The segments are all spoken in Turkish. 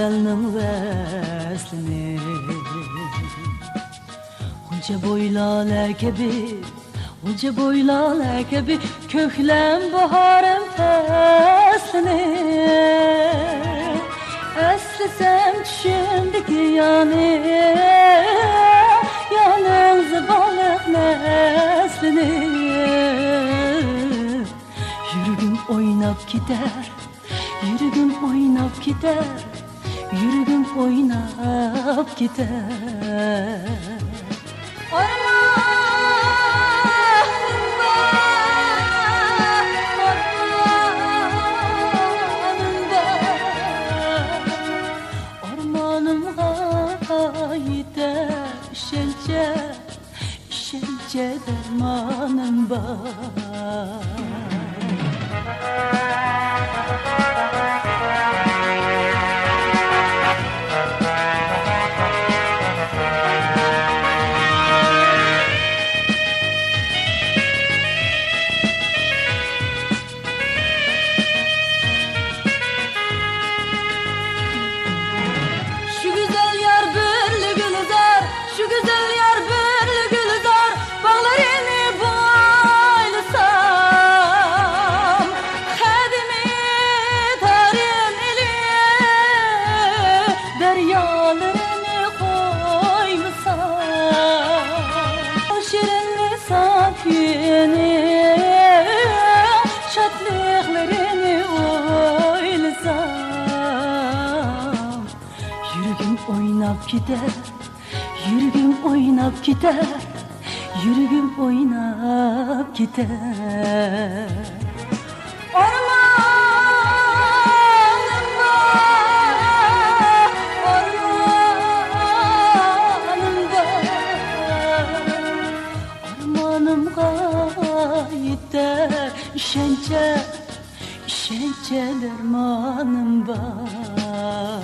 güzelnin veslini. Unca boylar gibi, unca boylar gibi köklem baharım feslini. Eslisem düşündük yani, yanınızı balık neslini. Yürügüm oynap gider, yürügüm oynap gider, yürügüm oynap gider. Ormanımda gider, şelce, şelce dermanım var. Şu güzel yar böyle gülzar, bağlarını boylasam, kadimi tarin eli, deryalarını koymasam, o şirinli safiyeni, şatlıklarını oylasam, yürügüm oynap gider, yürügüm oynap gider, yürügüm oynap gider. Ormanımda, ormanımda, ormanımda gider, şence, şence dermanım var.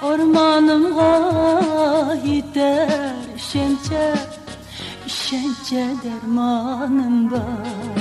Ormanımda gider, şence, şence dermanım var.